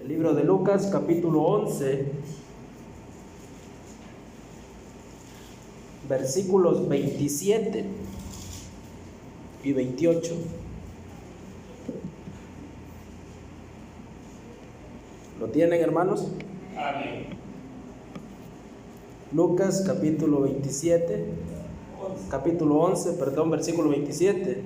El libro de Lucas, capítulo 11, versículos 27 y 28. ¿Lo tienen, hermanos? Amén. Lucas, capítulo 11, versículo 27.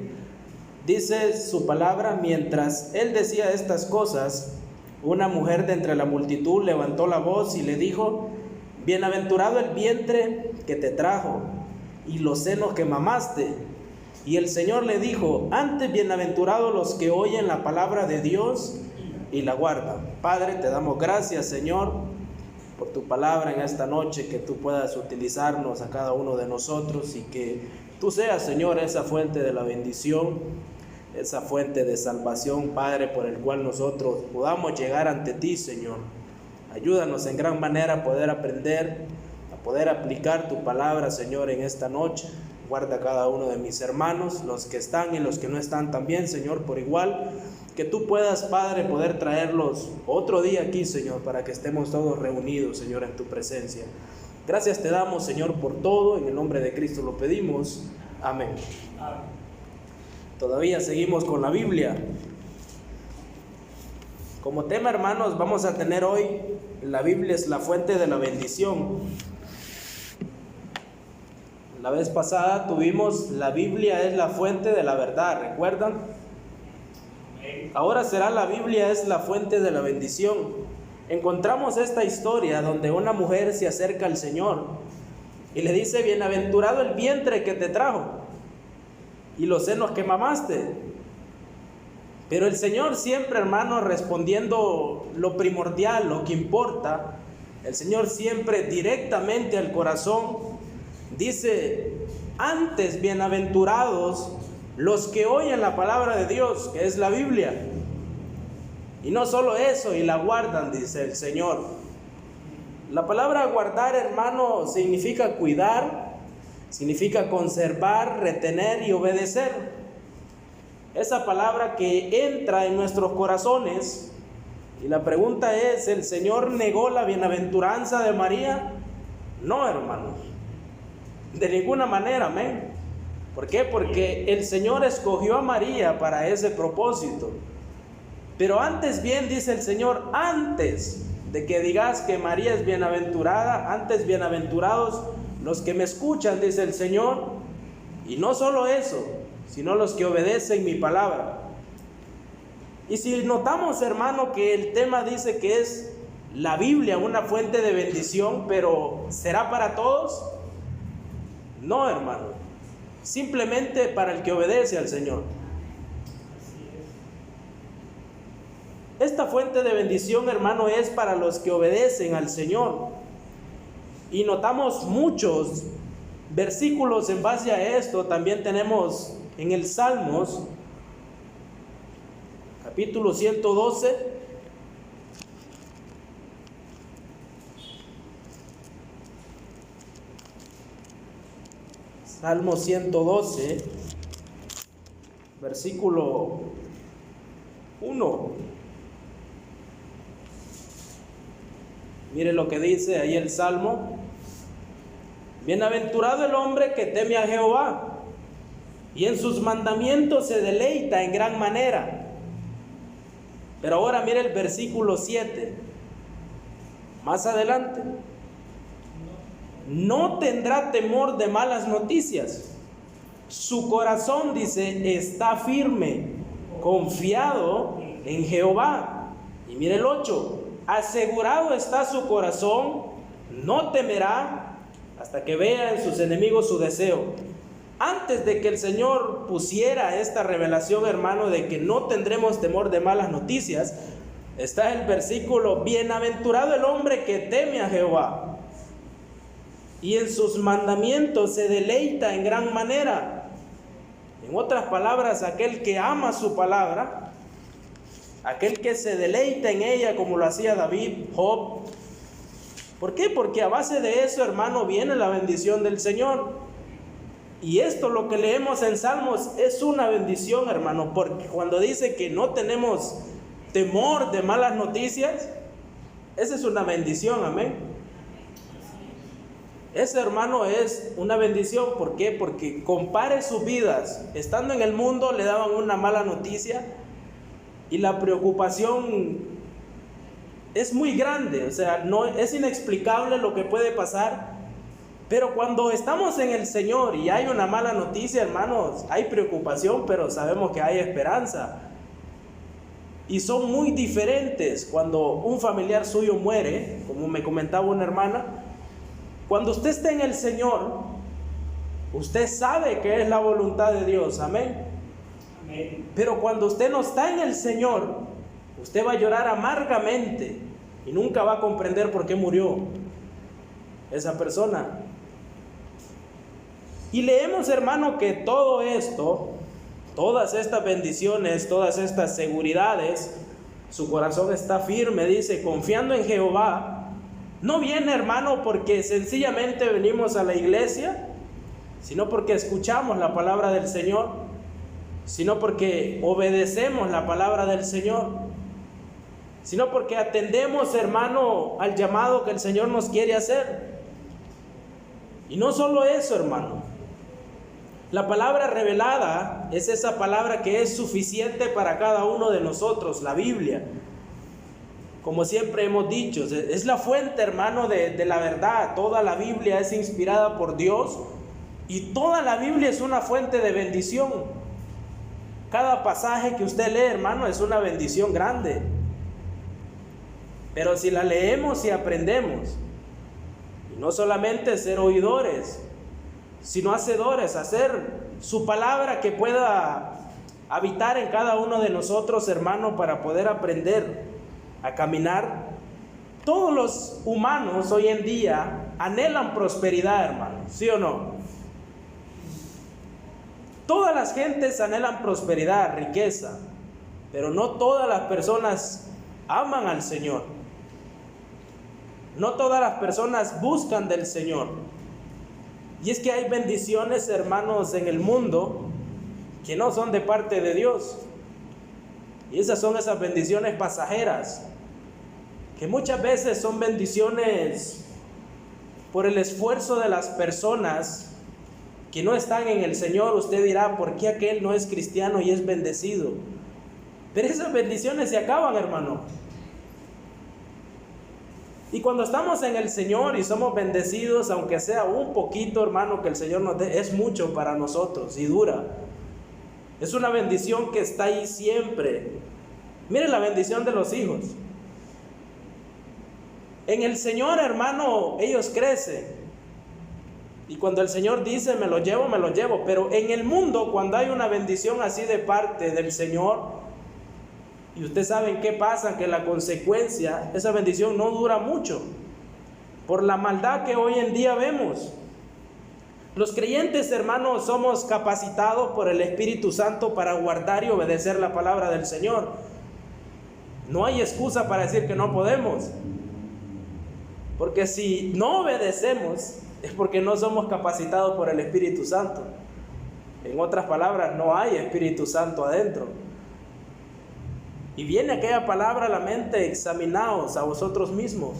Dice su palabra: mientras él decía estas cosas, una mujer de entre la multitud levantó la voz y le dijo: bienaventurado el vientre que te trajo y los senos que mamaste. Y el Señor le dijo: antes bienaventurados los que oyen la palabra de Dios y la guardan. Padre, te damos gracias, Señor, por tu palabra en esta noche, que tú puedas utilizarnos a cada uno de nosotros y que tú seas, Señor, esa fuente de la bendición, esa fuente de salvación, Padre, por el cual nosotros podamos llegar ante ti, Señor. Ayúdanos en gran manera a poder aprender, a poder aplicar tu palabra, Señor, en esta noche. Guarda a cada uno de mis hermanos, los que están y los que no están también, Señor, por igual. Que tú puedas, Padre, poder traerlos otro día aquí, Señor, para que estemos todos reunidos, Señor, en tu presencia. Gracias te damos, Señor, por todo. En el nombre de Cristo lo pedimos. Amén. Amén. Todavía seguimos con la Biblia. Como tema, hermanos, vamos a tener hoy: la Biblia es la fuente de la bendición. La vez pasada tuvimos: la Biblia es la fuente de la verdad, ¿recuerdan? Ahora será: la Biblia es la fuente de la bendición. Encontramos esta historia donde una mujer se acerca al Señor y le dice: bienaventurado el vientre que te trajo y los senos que mamaste. Pero el Señor siempre, hermano, respondiendo lo primordial, lo que importa, el Señor siempre directamente al corazón dice: antes bienaventurados los que oyen la palabra de Dios, que es la Biblia, y no solo eso, y la guardan, dice el Señor. La palabra guardar, hermano, significa cuidar, significa conservar, retener y obedecer. Esa palabra que entra en nuestros corazones. Y la pregunta es: ¿el Señor negó la bienaventuranza de María? No, hermanos, de ninguna manera, amén. ¿Por qué? Porque el Señor escogió a María para ese propósito. Pero antes bien, dice el Señor, antes de que digas que María es bienaventurada, antes bienaventurados los que me escuchan, dice el Señor. Y no solo eso, sino los que obedecen mi palabra. Y si notamos, hermano, que el tema dice que es la Biblia una fuente de bendición, pero ¿será para todos? No, hermano. Simplemente para el que obedece al Señor. Esta fuente de bendición, hermano, es para los que obedecen al Señor. Y notamos muchos versículos en base a esto. También tenemos en el Salmos, capítulo 112. Salmo 112, versículo 1. Mire lo que dice ahí el Salmo: bienaventurado el hombre que teme a Jehová y en sus mandamientos se deleita en gran manera. Pero ahora mire el versículo 7, más adelante: no tendrá temor de malas noticias. Su corazón, dice, está firme, confiado en Jehová. Y mire el 8: asegurado está su corazón, no temerá hasta que vea en sus enemigos su deseo. Antes de que el Señor pusiera esta revelación, hermano, de que no tendremos temor de malas noticias, está el versículo: bienaventurado el hombre que teme a Jehová y en sus mandamientos se deleita en gran manera. En otras palabras, aquel que ama su palabra, aquel que se deleita en ella, como lo hacía David, Job. ¿Por qué? Porque a base de eso, hermano, viene la bendición del Señor. Y esto, lo que leemos en Salmos, es una bendición, hermano, porque cuando dice que no tenemos temor de malas noticias, esa es una bendición, amén. Ese hermano es una bendición. ¿Por qué? Porque compare sus vidas. Estando en el mundo le daban una mala noticia y la preocupación es muy grande, o sea, no es inexplicable lo que puede pasar. Pero cuando estamos en el Señor y hay una mala noticia, hermanos, hay preocupación, pero sabemos que hay esperanza. Y son muy diferentes cuando un familiar suyo muere, como me comentaba una hermana. Cuando usted está en el Señor, usted sabe que es la voluntad de Dios, amén. Amén. Pero cuando usted no está en el Señor, usted va a llorar amargamente y nunca va a comprender por qué murió esa persona. Y leemos, hermano, que todo esto, todas estas bendiciones, todas estas seguridades, su corazón está firme, dice, confiando en Jehová. No viene, hermano, porque sencillamente venimos a la iglesia, sino porque escuchamos la palabra del Señor, sino porque obedecemos la palabra del Señor, sino porque atendemos, hermano, al llamado que el Señor nos quiere hacer. Y no solo eso, hermano. La palabra revelada es esa palabra que es suficiente para cada uno de nosotros, la Biblia. Como siempre hemos dicho, es la fuente, hermano, de la verdad. Toda la Biblia es inspirada por Dios y toda la Biblia es una fuente de bendición. Cada pasaje que usted lee, hermano, es una bendición grande. Pero si la leemos y aprendemos, y no solamente ser oidores, sino hacedores, hacer su palabra que pueda habitar en cada uno de nosotros, hermano, para poder aprender a caminar. Todos los humanos hoy en día anhelan prosperidad, hermano, ¿sí o no? Todas las gentes anhelan prosperidad, riqueza, pero no todas las personas aman al Señor. No todas las personas buscan del Señor. Y es que hay bendiciones, hermanos, en el mundo que no son de parte de Dios. Y esas son esas bendiciones pasajeras, que muchas veces son bendiciones por el esfuerzo de las personas que no están en el Señor. Usted dirá, ¿por qué aquel no es cristiano y es bendecido? Pero esas bendiciones se acaban, hermano. Y cuando estamos en el Señor y somos bendecidos, aunque sea un poquito, hermano, que el Señor nos dé, es mucho para nosotros y dura. Es una bendición que está ahí siempre. Mire la bendición de los hijos. En el Señor, hermano, ellos crecen. Y cuando el Señor dice, me lo llevo, me lo llevo. Pero en el mundo, cuando hay una bendición así de parte del Señor, y ustedes saben qué pasa, que la consecuencia, esa bendición no dura mucho, por la maldad que hoy en día vemos. Los creyentes, hermanos, somos capacitados por el Espíritu Santo para guardar y obedecer la palabra del Señor. No hay excusa para decir que no podemos. Porque si no obedecemos, es porque no somos capacitados por el Espíritu Santo. En otras palabras, no hay Espíritu Santo adentro. Y viene aquella palabra a la mente: examinaos a vosotros mismos.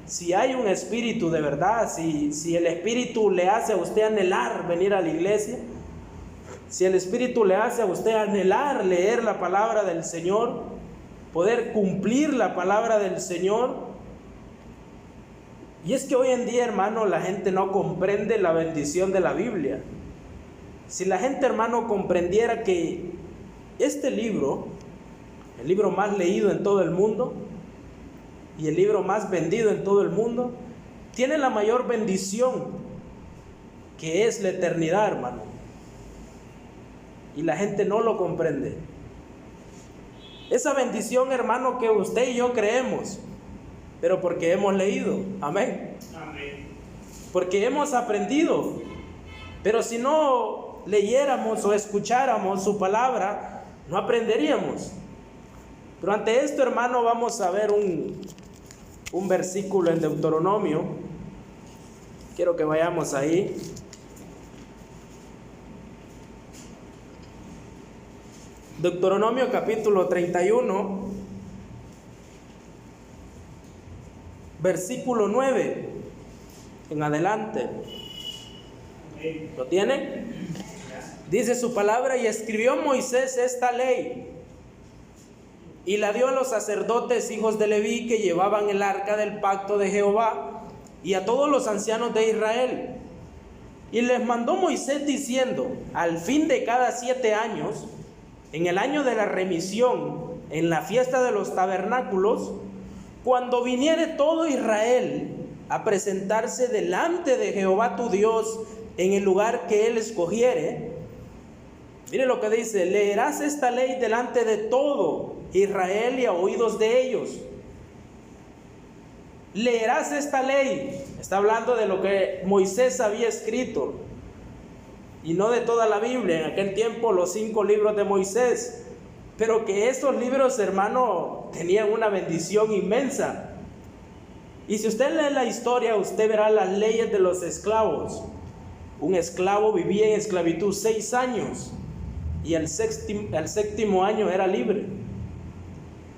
Si hay un espíritu de verdad, si el Espíritu le hace a usted anhelar venir a la iglesia, si el Espíritu le hace a usted anhelar leer la palabra del Señor, poder cumplir la palabra del Señor. Y es que hoy en día, hermano, la gente no comprende la bendición de la Biblia. Si la gente, hermano, comprendiera que este libro, el libro más leído en todo el mundo y el libro más vendido en todo el mundo, tiene la mayor bendición, que es la eternidad, hermano. Y la gente no lo comprende. Esa bendición, hermano, que usted y yo creemos, pero porque hemos leído, amén. Amén. Porque hemos aprendido. Pero si no leyéramos o escucháramos su palabra, no aprenderíamos. Pero ante esto, hermano, vamos a ver un versículo en Deuteronomio. Quiero que vayamos ahí. Deuteronomio capítulo 31, versículo 9 en adelante. ¿Lo tienen? Dice su palabra: y escribió Moisés esta ley y la dio a los sacerdotes hijos de Leví que llevaban el arca del pacto de Jehová, y a todos los ancianos de Israel. Y les mandó Moisés diciendo: al fin de cada 7 años, en el año de la remisión, en la fiesta de los tabernáculos, cuando viniere todo Israel a presentarse delante de Jehová tu Dios en el lugar que él escogiere, mire lo que dice: leerás esta ley delante de todo Israel y a oídos de ellos. Leerás esta ley. Está hablando de lo que Moisés había escrito y no de toda la Biblia. En aquel tiempo los 5 libros de Moisés, pero que estos libros, hermano, tenían una bendición inmensa. Y si usted lee la historia, usted verá las leyes de los esclavos. Un esclavo vivía en esclavitud 6 años y el séptimo año era libre.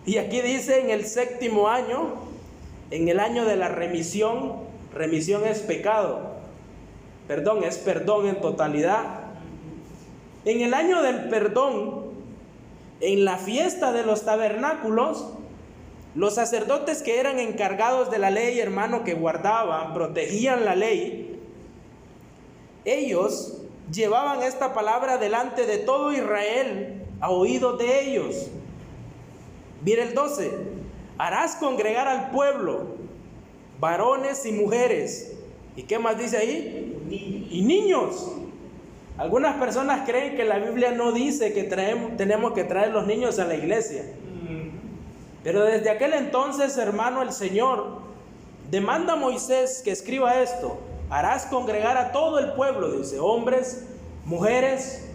Y aquí dice: en el 7º año, en el año de la remisión. Remisión es pecado, perdón es perdón en totalidad. En el año del perdón, en la fiesta de los tabernáculos, los sacerdotes que eran encargados de la ley, hermano, que guardaban, protegían la ley, ellos llevaban esta palabra delante de todo Israel a oídos de ellos. Mire el 12: harás congregar al pueblo, varones y mujeres. ¿Y qué más dice ahí? Y niños. Algunas personas creen que la Biblia no dice que tenemos que traer los niños a la iglesia. Pero desde aquel entonces, hermano, el Señor demanda a Moisés que escriba esto: harás congregar a todo el pueblo, dice, hombres, mujeres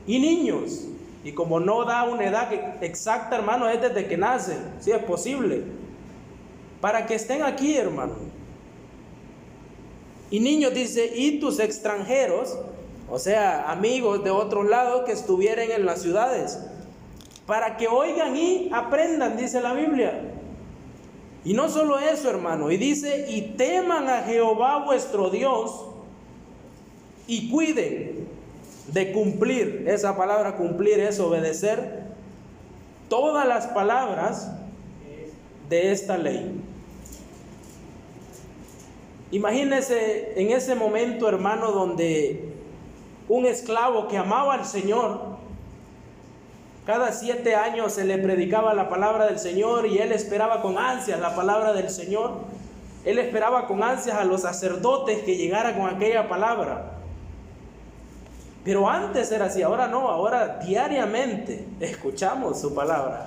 y niños. Y como no da una edad exacta, hermano, es desde que nacen, si es posible, para que estén aquí, hermano. Y niños, dice, y tus extranjeros, o sea, amigos de otro lado que estuvieran en las ciudades, para que oigan y aprendan, dice la Biblia. Y no solo eso, hermano, y dice: y teman a Jehová vuestro Dios y cuiden de cumplir. Esa palabra cumplir es obedecer todas las palabras de esta ley. Imagínese en ese momento, hermano, donde un esclavo que amaba al Señor, cada 7 años se le predicaba la palabra del Señor y él esperaba con ansias la palabra del Señor. Él esperaba con ansias a los sacerdotes que llegaran con aquella palabra. Pero antes era así, ahora no, ahora diariamente escuchamos su palabra.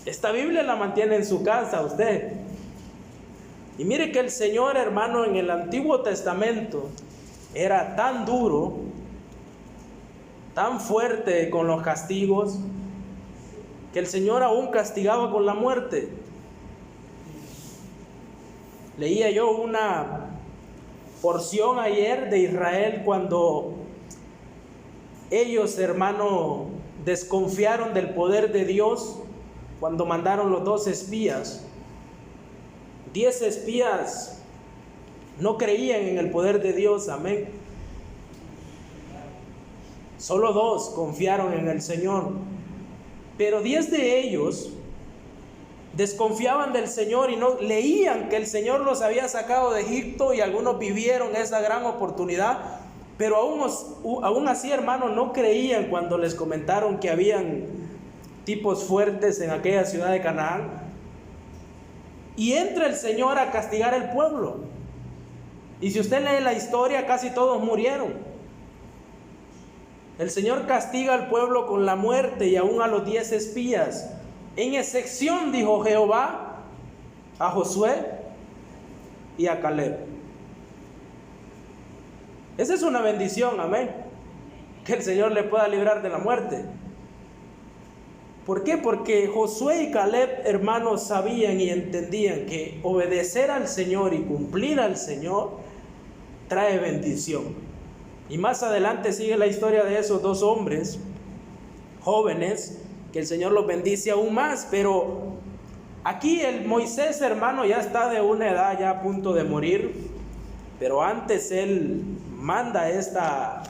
Esta Biblia la mantiene en su casa usted. Y mire que el Señor, hermano, en el Antiguo Testamento era tan duro, tan fuerte con los castigos, que el Señor aún castigaba con la muerte. Leía yo una porción ayer de Israel cuando ellos, hermano, desconfiaron del poder de Dios cuando mandaron los 2 espías. 10 espías no creían en el poder de Dios, amén. Solo 2 confiaron en el Señor, pero 10 de ellos desconfiaban del Señor y no leían que el Señor los había sacado de Egipto, y algunos vivieron esa gran oportunidad, pero aún así, hermanos, no creían cuando les comentaron que habían tipos fuertes en aquella ciudad de Canaán. Y entra el Señor a castigar al pueblo. Y si usted lee la historia, casi todos murieron. El Señor castiga al pueblo con la muerte y aún a los 10 espías. En excepción, dijo Jehová, a Josué y a Caleb. Esa es una bendición, amén. Que el Señor le pueda librar de la muerte. ¿Por qué? Porque Josué y Caleb, hermanos, sabían y entendían que obedecer al Señor y cumplir al Señor trae bendición. Y más adelante sigue la historia de esos 2 hombres, jóvenes, que el Señor los bendice aún más. Pero aquí el Moisés, hermano, ya está de una edad ya a punto de morir, pero antes él manda esta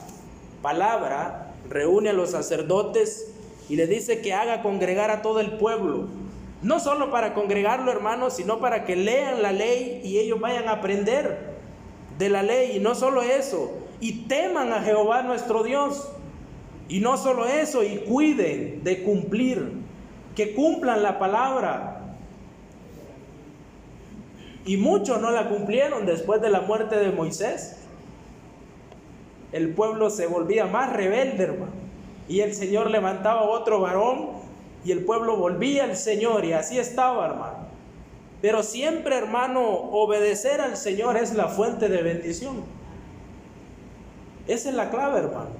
palabra, reúne a los sacerdotes y le dice que haga congregar a todo el pueblo. No solo para congregarlo, hermanos, sino para que lean la ley y ellos vayan a aprender de la ley. Y no solo eso, y teman a Jehová nuestro Dios. Y no solo eso, y cuiden de cumplir, que cumplan la palabra. Y muchos no la cumplieron después de la muerte de Moisés. El pueblo se volvía más rebelde, hermano, y el Señor levantaba otro varón y el pueblo volvía al Señor, y así estaba, hermano. Pero siempre, hermano, obedecer al Señor es la fuente de bendición. Esa es la clave, hermano.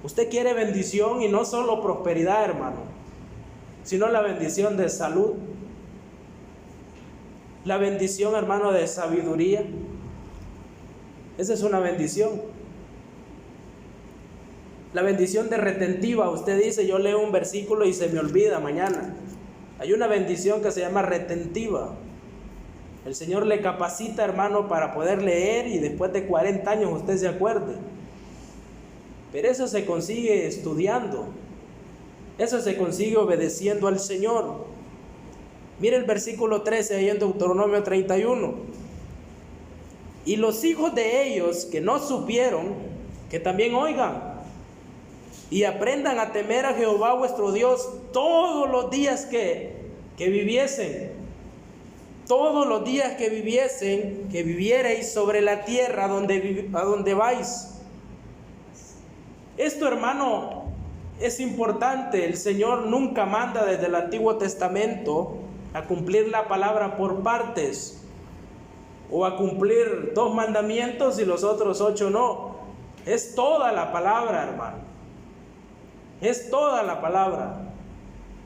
Usted quiere bendición, y no solo prosperidad, hermano, sino la bendición de salud, la bendición, hermano, de sabiduría. Esa es una bendición. La bendición de retentiva. Usted dice: yo leo un versículo y se me olvida mañana. Hay una bendición que se llama retentiva. El Señor le capacita, hermano, para poder leer, y después de 40 años usted se acuerde. Pero eso se consigue estudiando. Eso se consigue obedeciendo al Señor. Mire el versículo 13 ahí en Deuteronomio 31. Y los hijos de ellos que no supieron, que también oigan y aprendan a temer a Jehová vuestro Dios todos los días que viviesen. Todos los días que viviesen, que viviereis sobre la tierra a donde vais. Esto, hermano, es importante. El Señor nunca manda desde el Antiguo Testamento a cumplir la palabra por partes, o a cumplir 2 mandamientos y los otros 8 no. Es toda la palabra, hermano. Es toda la palabra.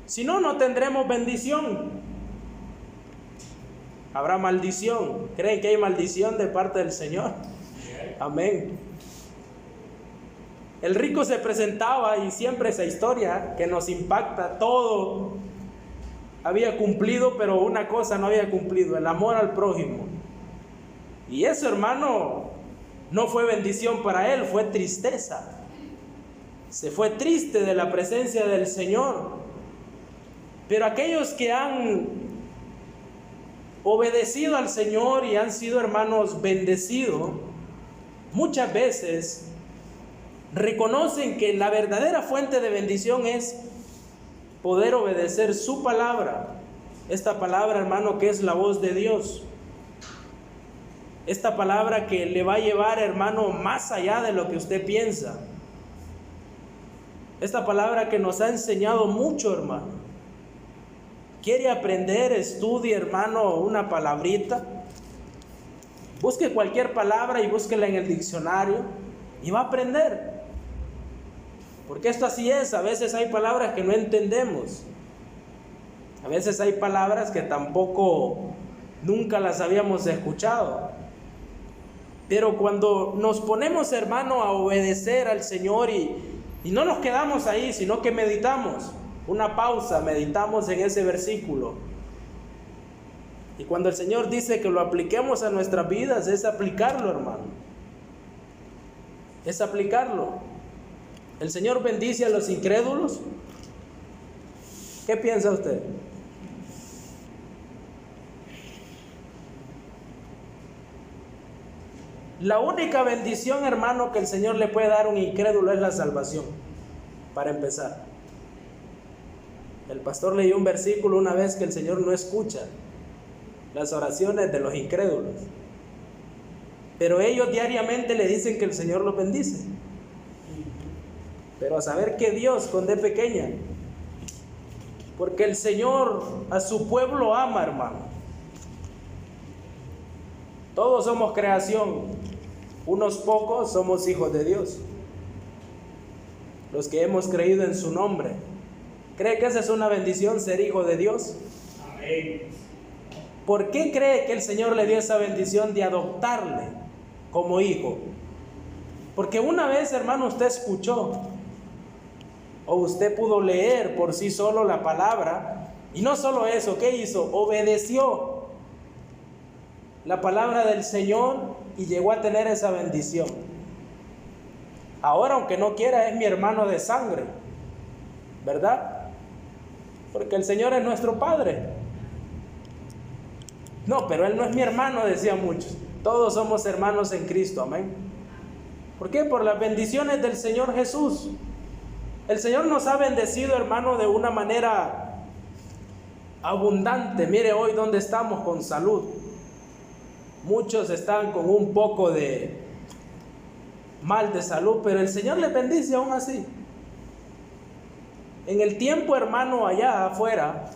Si no, no tendremos bendición. Habrá maldición. ¿Creen que hay maldición de parte del Señor? Amén. El rico se presentaba, y siempre esa historia que nos impacta, todo había cumplido, pero una cosa no había cumplido: el amor al prójimo. Y eso, hermano, no fue bendición para él, fue tristeza. Se fue triste de la presencia del Señor. Pero aquellos que han obedecido al Señor y han sido, hermanos, bendecidos, muchas veces reconocen que la verdadera fuente de bendición es poder obedecer su palabra. Esta palabra, hermano, que es la voz de Dios. Esta palabra que le va a llevar, hermano, más allá de lo que usted piensa. Esta palabra que nos ha enseñado mucho, hermano. ¿Quiere aprender? Estudie, hermano, una palabrita. Busque cualquier palabra y búsquela en el diccionario y va a aprender. Porque esto así es. A veces hay palabras que no entendemos. A veces hay palabras que tampoco nunca las habíamos escuchado. Pero cuando nos ponemos, hermano, a obedecer al Señor y no nos quedamos ahí, sino que meditamos, una pausa, meditamos en ese versículo. Y cuando el Señor dice que lo apliquemos a nuestras vidas, es aplicarlo, hermano. Es aplicarlo. ¿El Señor bendice a los incrédulos? ¿Qué piensa usted? La única bendición, hermano, que el Señor le puede dar a un incrédulo es la salvación, para empezar. El pastor leyó un versículo una vez que el Señor no escucha las oraciones de los incrédulos, pero ellos diariamente le dicen que el Señor los bendice. Pero a saber que Dios, con D pequeña, porque el Señor a su pueblo ama, hermano. Todos somos creación, unos pocos somos hijos de Dios, los que hemos creído en su nombre. ¿Cree que esa es una bendición, ser hijo de Dios? Amén. ¿Por qué cree que el Señor le dio esa bendición de adoptarle como hijo? Porque una vez, hermano, usted escuchó o usted pudo leer por sí solo la palabra. Y no solo eso, ¿qué hizo? Obedeció la palabra del Señor y llegó a tener esa bendición. Ahora, aunque no quiera, es mi hermano de sangre, ¿verdad? Porque el Señor es nuestro Padre. No, pero Él no es mi hermano, decían muchos. Todos somos hermanos en Cristo, amén. ¿Por qué? Por las bendiciones del Señor Jesús. El Señor nos ha bendecido, hermano, de una manera abundante. Mire hoy dónde estamos, con salud. Muchos están con un poco de mal de salud, pero el Señor les bendice aún así. En el tiempo, hermano, allá afuera,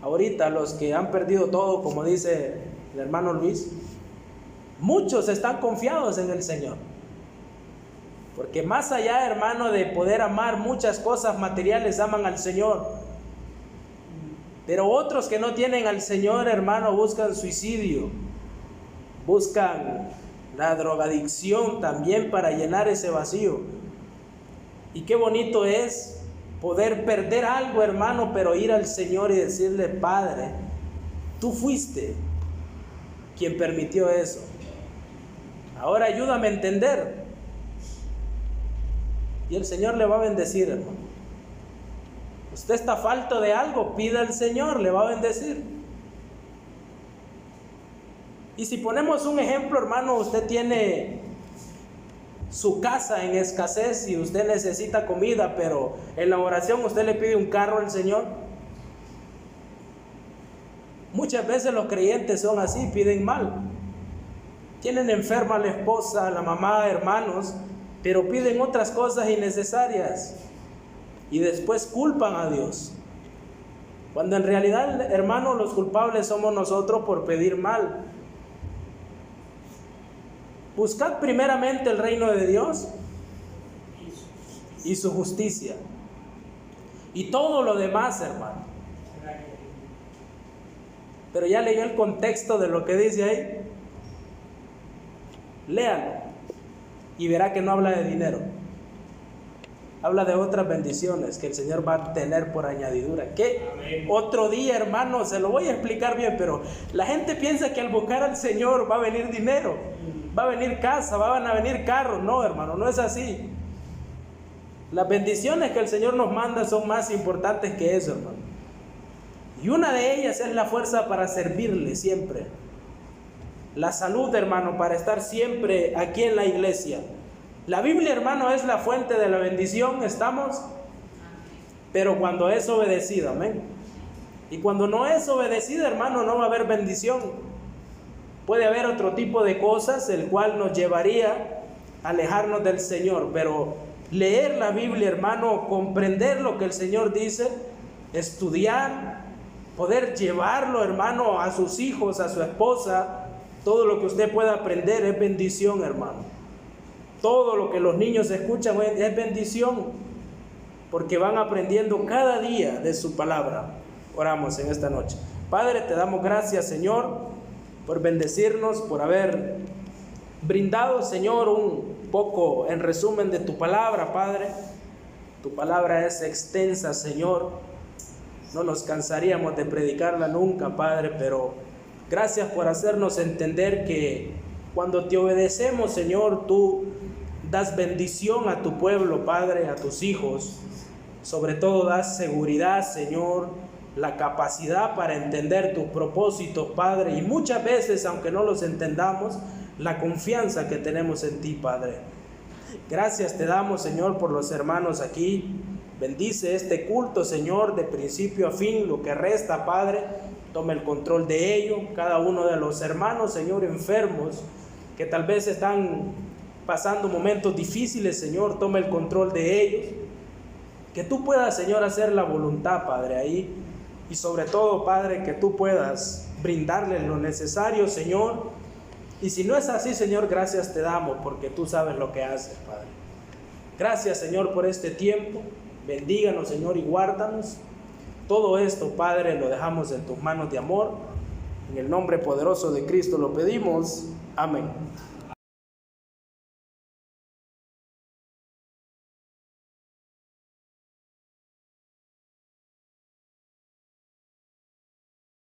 ahorita los que han perdido todo, como dice el hermano Luis, muchos están confiados en el Señor. Porque más allá, hermano, de poder amar muchas cosas materiales, aman al Señor. Pero otros que no tienen al Señor, hermano, buscan suicidio, buscan la drogadicción también para llenar ese vacío. Y qué bonito es poder perder algo, hermano, pero ir al Señor y decirle: Padre, tú fuiste quien permitió eso. Ahora ayúdame a entender. Y el Señor le va a bendecir, hermano. Usted está falto de algo, pida al Señor, le va a bendecir. Y si ponemos un ejemplo, hermano, usted tiene su casa en escasez y usted necesita comida, pero en la oración usted le pide un carro al Señor. Muchas veces los creyentes son así, piden mal. Tienen enferma la esposa, la mamá, hermanos, pero piden otras cosas innecesarias y después culpan a Dios. Cuando en realidad, hermano, los culpables somos nosotros por pedir mal. Buscad primeramente el reino de Dios y su justicia, y todo lo demás, hermano. Pero ya leyó el contexto de lo que dice ahí. Léalo y verá que no habla de dinero. Habla de otras bendiciones que el Señor va a tener por añadidura. Que otro día, hermano, se lo voy a explicar bien, pero la gente piensa que al buscar al Señor va a venir dinero, va a venir casa, van a venir carros. No, hermano, no es así. Las bendiciones que el Señor nos manda son más importantes que eso, hermano. Y una de ellas es la fuerza para servirle siempre. La salud, hermano, para estar siempre aquí en la iglesia. La Biblia, hermano, es la fuente de la bendición, ¿estamos? Pero cuando es obedecida, amén. Y cuando no es obedecida, hermano, no va a haber bendición. Puede haber otro tipo de cosas, el cual nos llevaría a alejarnos del Señor. Pero leer la Biblia, hermano, comprender lo que el Señor dice, estudiar, poder llevarlo, hermano, a sus hijos, a su esposa, todo lo que usted pueda aprender es bendición, hermano. Todo lo que los niños escuchan es bendición, porque van aprendiendo cada día de su palabra. Oramos en esta noche. Padre, te damos gracias, Señor, por bendecirnos, por haber brindado, Señor, un poco en resumen de tu palabra, Padre. Tu palabra es extensa, Señor. No nos cansaríamos de predicarla nunca, Padre, pero gracias por hacernos entender que cuando te obedecemos, Señor, tú das bendición a tu pueblo, Padre, a tus hijos. Sobre todo das seguridad, Señor, la capacidad para entender tus propósitos, Padre. Y muchas veces, aunque no los entendamos, la confianza que tenemos en ti, Padre. Gracias te damos, Señor, por los hermanos aquí. Bendice este culto, Señor, de principio a fin, lo que resta, Padre. Toma el control de ello. Cada uno de los hermanos, Señor, enfermos, que tal vez están pasando momentos difíciles, Señor, toma el control de ellos. Que tú puedas, Señor, hacer la voluntad, Padre, ahí. Y sobre todo, Padre, que tú puedas brindarles lo necesario, Señor. Y si no es así, Señor, gracias te damos, porque tú sabes lo que haces, Padre. Gracias, Señor, por este tiempo. Bendíganos, Señor, y guárdanos. Todo esto, Padre, lo dejamos en tus manos de amor. En el nombre poderoso de Cristo lo pedimos. Amén.